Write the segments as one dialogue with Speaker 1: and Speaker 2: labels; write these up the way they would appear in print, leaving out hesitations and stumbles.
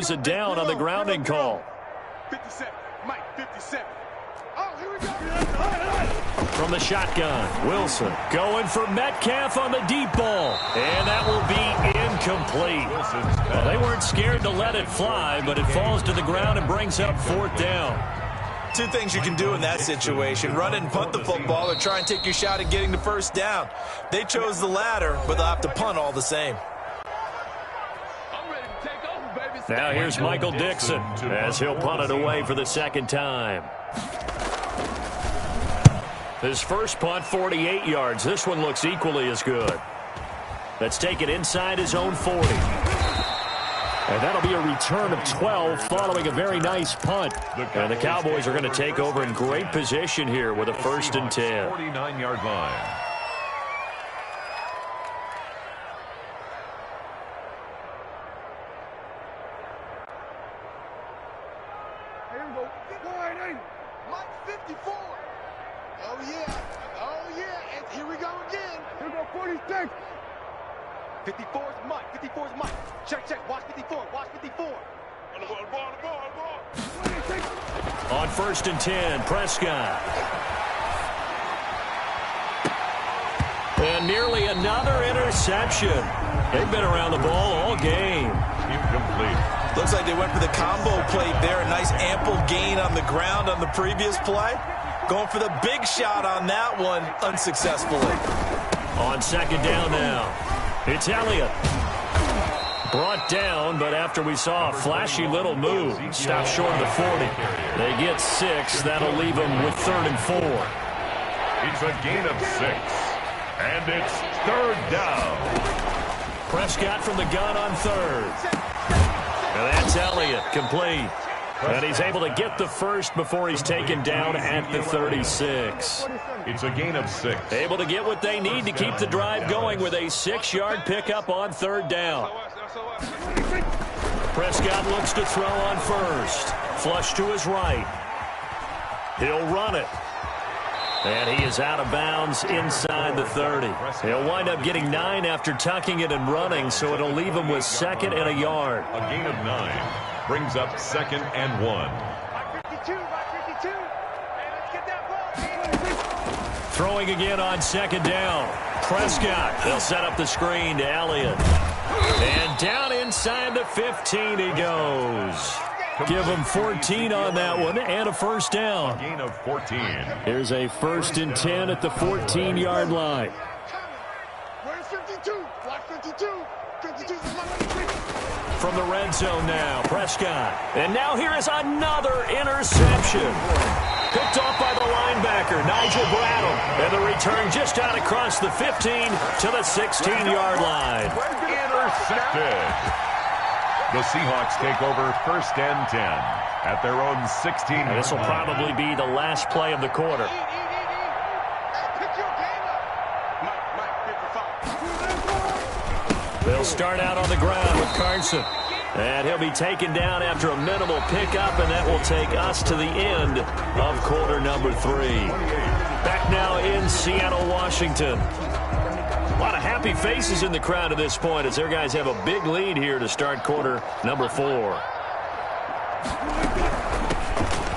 Speaker 1: lose a down on the grounding call.
Speaker 2: 57, Mike, 57. Oh, here we go.
Speaker 1: From the shotgun, Wilson going for Metcalf on the deep ball. And that will be incomplete. Well, they weren't scared to let it fly, but it falls to the ground and brings up 4th down.
Speaker 3: Two things you can do in that situation: run and punt the football, or try and take your shot at getting the first down. They chose the latter, but they'll have to punt all the same.
Speaker 1: Now here's Michael Dixon as he'll punt it away for the second time. His first punt, 48 yards. This one looks equally as good. That's taken inside his own 40. And that'll be a return of 12 following a very nice punt. And the Cowboys are going to take over in great position here with a 1st and 10.
Speaker 4: 49-yard line.
Speaker 2: Here we go. Mike, 54. Oh, yeah. Oh, yeah. And here we go again. Here we go, 46. 54 is Mike. 54 is Mike. Check, check. Watch 54. Watch 54. On the ball, the ball, the ball.
Speaker 1: On 1st and 10, Prescott. And nearly another interception. They've been around the ball all game.
Speaker 4: Incomplete.
Speaker 3: Looks like they went for the combo plate there. A nice ample gain on the ground on the previous play. Going for the big shot on that one unsuccessfully.
Speaker 1: On 2nd down now, it's Elliott. Brought down, but after we saw a flashy little move, stopped short of the 40. They get 6. That'll leave them with 3rd and 4.
Speaker 4: It's a gain of 6. And it's 3rd down.
Speaker 1: Prescott from the gun on 3rd. And that's Elliott, complete. And he's able to get the first before he's taken down at the 36.
Speaker 4: It's a gain of 6.
Speaker 1: Able to get what they need to keep the drive going with a 6-yard pickup on 3rd down. Prescott looks to throw on 1st. Flush to his right. He'll run it. And he is out of bounds inside the 30. He'll wind up getting 9 after tucking it and running, so it'll leave him with 2nd and a yard.
Speaker 4: A gain of 9 brings up 2nd and 1.
Speaker 1: Throwing again on 2nd down. Prescott. They'll set up the screen to Elliott. And down inside the 15 he goes. Give him 14 on that one and a 1st down.
Speaker 4: A gain of 14.
Speaker 1: Here's a 1st and 10 at the 14-yard line.
Speaker 2: Where's 52? Watch 52. 52 is
Speaker 1: From the red zone now, Prescott. And now here is another interception. Picked off by the linebacker, Nigel Bradham. And the return just out across the 15 to the 16-yard line.
Speaker 4: Intercepted. The Seahawks take over 1st and 10 at their own 16.
Speaker 1: And this will probably be the last play of the quarter. They'll start out on the ground with Carson. And he'll be taken down after a minimal pickup, and that will take us to the end of quarter number 3. Back now in Seattle, Washington. A lot of happy faces in the crowd at this point as their guys have a big lead here to start quarter number 4.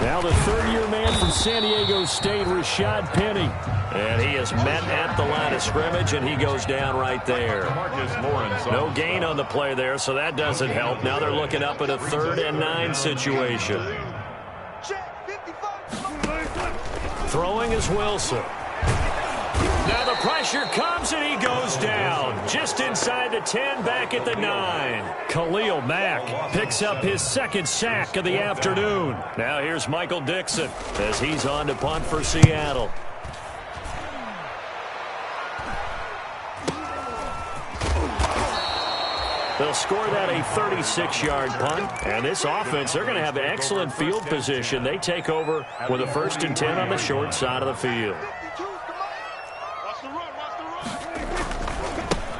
Speaker 1: Now the 3rd-year man from San Diego State, Rashad Penny. And he is met at the line of scrimmage, and he goes down right there. No gain on the play there, so that doesn't help. Now they're looking up at a 3rd and 9 situation. Throwing is Wilson. Now the pressure comes, and he goes down. Just inside the 10, back at the 9. Khalil Mack picks up his 2nd sack of the afternoon. Now here's Michael Dixon as he's on to punt for Seattle. They'll score that a 36-yard punt. And this offense, they're going to have excellent field position. They take over with a 1st and 10 on the short side of the field.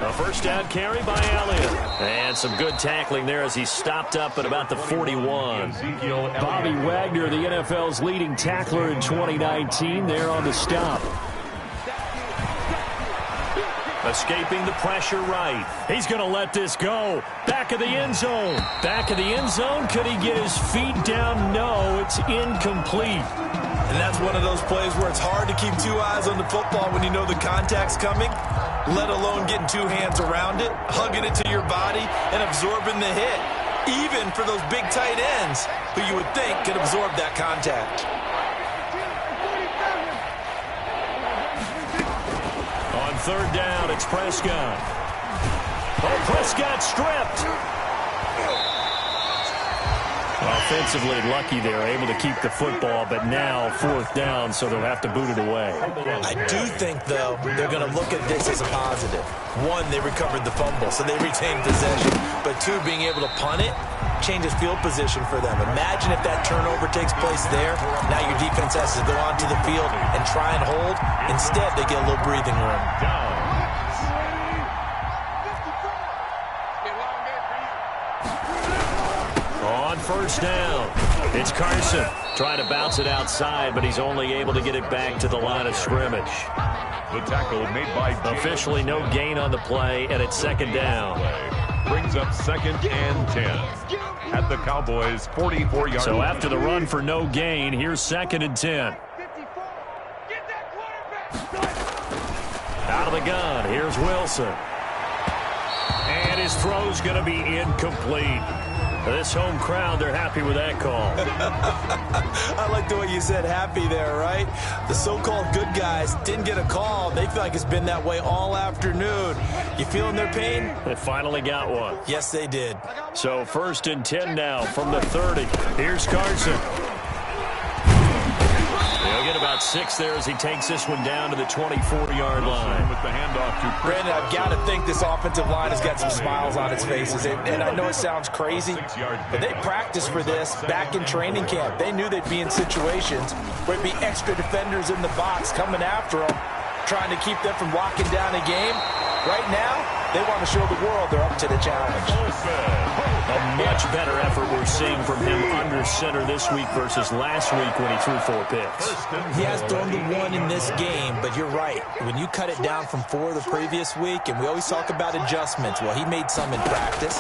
Speaker 1: A 1st down carry by Elliott. And some good tackling there as he stopped up at about the 41. Bobby Wagner, the NFL's leading tackler in 2019, there on the stop. Escaping the pressure right. He's going to let this go. Back of the end zone. Back of the end zone. Could he get his feet down? No, it's incomplete.
Speaker 3: And that's one of those plays where it's hard to keep two eyes on the football when you know the contact's coming, let alone getting two hands around it, hugging it to your body, and absorbing the hit. Even for those big tight ends who you would think could absorb that contact.
Speaker 1: On third down, it's Prescott. Oh, Prescott stripped. Offensively lucky they're able to keep the football, but now fourth down, so they'll have to boot it away.
Speaker 3: I do think, though, they're going to look at this as a positive. One, they recovered the fumble, so they retained possession. But two, being able to punt it changes field position for them. Imagine if that turnover takes place there. Now your defense has to go onto the field and try and hold. Instead, they get a little breathing room.
Speaker 1: On first down, it's Carson. Trying to bounce it outside, but he's only able to get it back to the line of scrimmage.
Speaker 4: The tackle made by
Speaker 1: officially no gain on the play, and it's second down.
Speaker 4: Brings up 2nd and 10 at the Cowboys' 44-yard line.
Speaker 1: So after the run for no gain, here's 2nd and 10. Out of the gun, here's Wilson. And his throw's going to be incomplete. This home crowd, they're happy with that call.
Speaker 3: I like the way you said happy there, right? The so-called good guys didn't get a call. They feel like it's been that way all afternoon. You feeling their pain?
Speaker 1: They finally got one.
Speaker 3: Yes, they did.
Speaker 1: So 1st and 10 now from the 30. Here's Carson. He'll get about 6 there as he takes this one down to the 24-yard line.
Speaker 4: With the handoff to
Speaker 3: Brandon, I've got to think this offensive line has got some smiles on its faces. And I know it sounds crazy, but they practiced for this back in training camp. They knew they'd be in situations where it'd be extra defenders in the box coming after them, trying to keep them from locking down a game. Right now, they want to show the world they're up to the challenge.
Speaker 1: A much better effort we're seeing from him under center this week versus last week when he threw 4 picks.
Speaker 3: He has thrown the 1 in this game, but you're right. When you cut it down from 4 the previous week, and we always talk about adjustments, well, he made some in practice,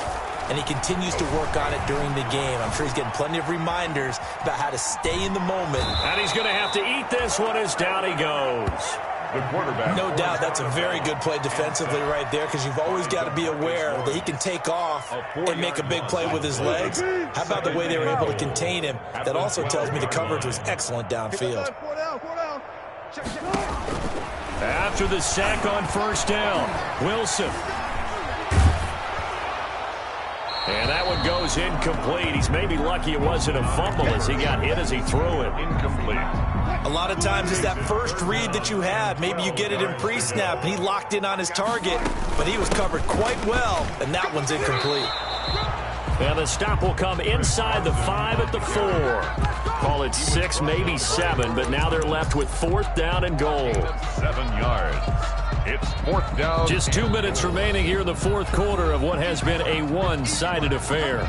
Speaker 3: and he continues to work on it during the game. I'm sure he's getting plenty of reminders about how to stay in the moment.
Speaker 1: And he's going to have to eat this one as down he goes.
Speaker 4: the quarterback.
Speaker 3: No doubt that's a very good play defensively right there, because you've always got to be aware that he can take off and make a big play with his legs. How about the way they were able to contain him? That also tells me the coverage was excellent downfield.
Speaker 1: After the sack on first down, Wilson. And that one goes incomplete. He's maybe lucky it wasn't a fumble as he got hit as he threw it.
Speaker 4: Incomplete.
Speaker 3: A lot of times it's that first read that you have. Maybe you get it in pre-snap, and he locked in on his target, but he was covered quite well, and that one's incomplete.
Speaker 1: And the stop will come inside the 5 at the 4. Call it 6, maybe 7, but now they're left with 4th down and goal.
Speaker 4: 7 yards. It's 4th down.
Speaker 1: Just 2 minutes remaining here in the fourth quarter of what has been a one-sided affair.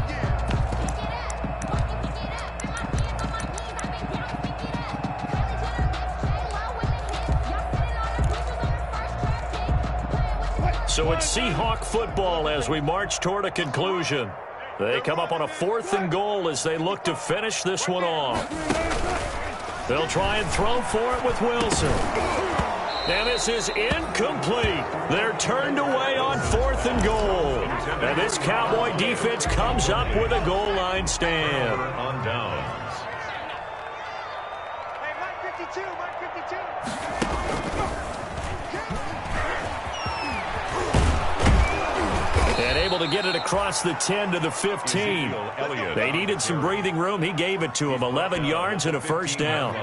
Speaker 1: So it's Seahawk football as we march toward a conclusion. They come up on a 4th and goal as they look to finish this one off. They'll try and throw for it with Wilson. And this is incomplete. They're turned away on 4th and goal. And this Cowboy defense comes up with a goal line stand.
Speaker 4: On downs.
Speaker 2: Hey, Mike 52, Mike 52.
Speaker 1: And able to get it across the 10 to the 15. They needed some breathing room. He gave it to them. 11 yards and a first down.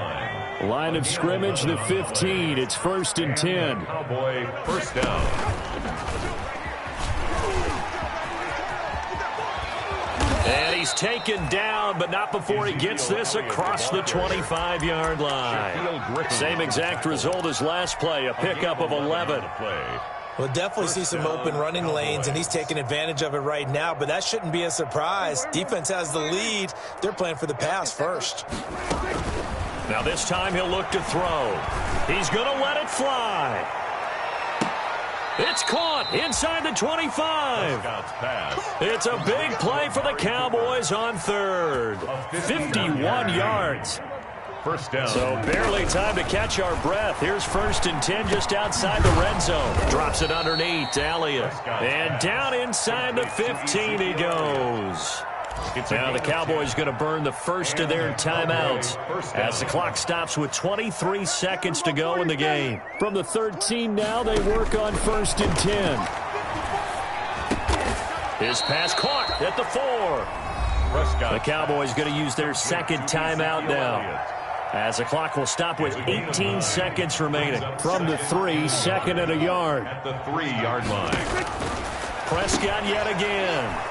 Speaker 1: Line of scrimmage, the 15. It's 1st and 10.
Speaker 4: Cowboy first down.
Speaker 1: And he's taken down, but not before he gets this across the 25-yard line. Same exact result as last play, a pickup of 11.
Speaker 3: We'll definitely see some open running lanes, and he's taking advantage of it right now, but that shouldn't be a surprise. Defense has the lead. They're playing for the pass first.
Speaker 1: Now this time he'll look to throw. He's going to let it fly. It's caught inside the 25. It's a big play for the Cowboys on third. 51 yards.
Speaker 4: First down.
Speaker 1: So barely time to catch our breath. Here's 1st and 10 just outside the red zone. Drops it underneath to Elliott. And down inside the 15 he goes. Now the Cowboys going to burn the first of their timeouts as the clock stops with 23 seconds to go in the game. From the 13 now, they work on 1st and 10. His pass caught at the 4. The Cowboys going to use their second timeout now, as the clock will stop with 18 seconds remaining. From the 3, 2nd and a yard.
Speaker 4: At the 3-yard line.
Speaker 1: Prescott yet again.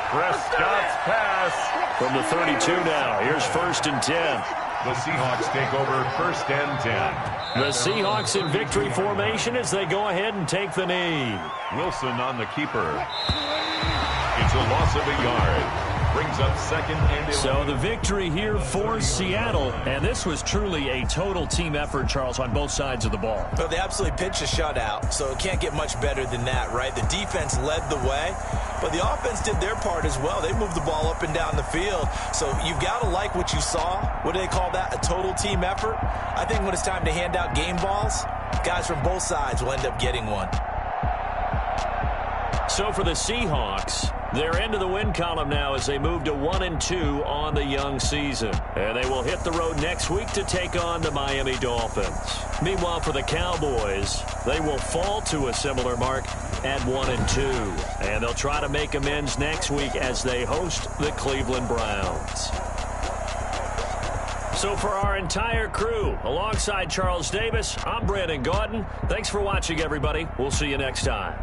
Speaker 4: Prescott's pass.
Speaker 1: From the 32 now, here's 1st and 10.
Speaker 4: The Seahawks take over 1st and 10.
Speaker 1: The Seahawks in victory formation as they go ahead and take the knee.
Speaker 4: Wilson on the keeper. It's a loss of a yard. Brings up 2nd and 11.
Speaker 1: So the victory here for Seattle, and this was truly a total team effort, Charles, on both sides of the ball.
Speaker 3: Well, they absolutely pitched a shutout, so it can't get much better than that, right? The defense led the way, but the offense did their part as well. They moved the ball up and down the field, so you've got to like what you saw. What do they call that? A total team effort? I think when it's time to hand out game balls, guys from both sides will end up getting one.
Speaker 1: So for the Seahawks, they're into the win column now as they move to 1-2 on the young season. And they will hit the road next week to take on the Miami Dolphins. Meanwhile, for the Cowboys, they will fall to a similar mark at 1-2. And they'll try to make amends next week as they host the Cleveland Browns. So for our entire crew, alongside Charles Davis, I'm Brandon Gaudin. Thanks for watching, everybody. We'll see you next time.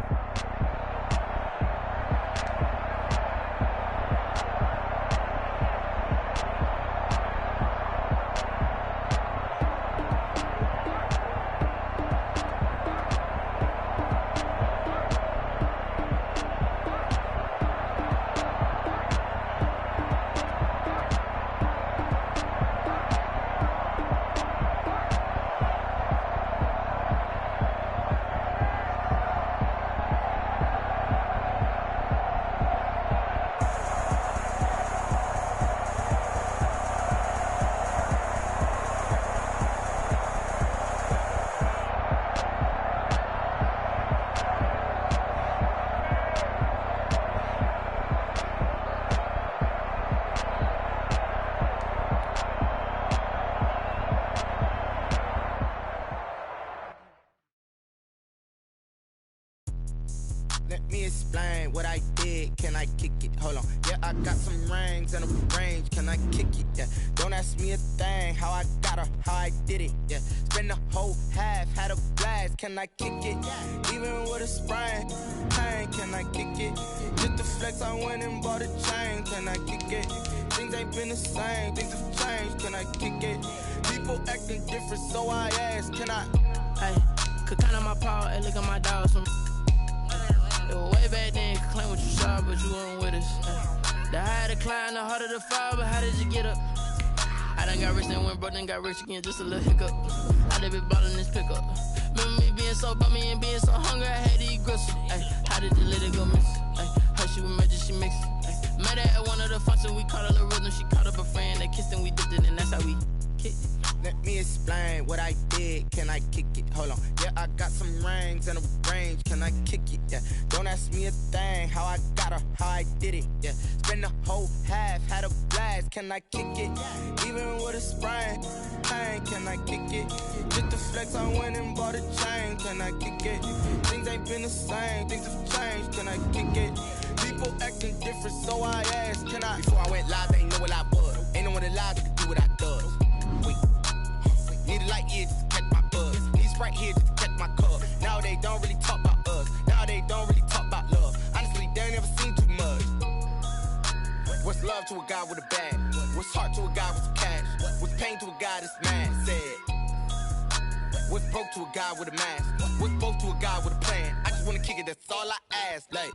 Speaker 5: Let me explain what I did. Can I kick it? Hold on. Yeah, I got some rings and a range. Can I kick it? Yeah. Don't ask me a thing. How I got her, how I did it. Yeah. Spend the whole half, had a blast. Can I kick it? Even with a sprain. Pain, can I kick it? Just the flex, I went and bought a chain. Can I kick it? Things ain't been the same. Things have changed. Can I kick it? People acting different, so I ask. Can I?
Speaker 6: Hey, could count on my power. Hey, look at my dogs from. It was way back then, could claim what you saw, but you weren't with us. The higher the climb, the harder the fall, but how did you get up? I done got rich and went broke, then got rich again, just a little hiccup. I done been ballin' this pickup. Remember me being so bummy and being so hungry, I had to eat gristle. Ay, how did the little go miss? Ay, her she was magic, she mixed. Ay, met her at one of the functions, we caught a little rhythm, she caught up a friend, they kissed and we dipped it, and that's how we kicked it.
Speaker 5: Let me explain what I did. Can I kick it? Hold on. Yeah, I got some rings and a range. Can I kick it? Yeah. Don't ask me a thing. How I got her, how I did it. Yeah. Spend the whole half, had a blast. Can I kick it? Even with a sprain. Pain, can I kick it? Just the flex, I went and bought a chain. Can I kick it? Things ain't been the same. Things have changed. Can I kick it? People acting different, so I asked. Can I? Before I went live, they ain't know what I was. Ain't no one alive that could do what I does. Wait. Need a light here just to catch my buzz. Need Sprite here just to catch my cup. Now they don't really talk about us. Now they don't really talk about love. Honestly, they ain't never seen too much. What's love to a guy with a bag? What's heart to a guy with some cash? What's pain to a guy that's mad? Said. What's broke to a guy with a mask? What's broke to a guy with a plan? I just wanna kick it, that's all I ask. Like,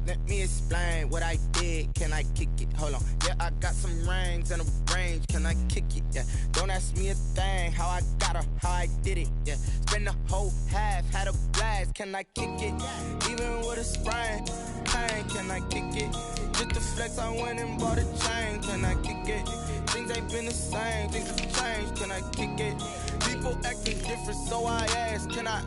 Speaker 5: Let me explain what I did. Can I kick it? Hold on. Yeah, I got some rings and a range. Can I kick it? Yeah. Don't ask me a thing. How I got her, how I did it. Yeah. Spend the whole half, had a blast. Can I kick it? Even with a sprain. Pain, can I kick it? Just the flex, I went and bought a chain. Can I kick it? Things ain't been the same. Things have changed. Can I kick it? People acting different, so I ask. Can I?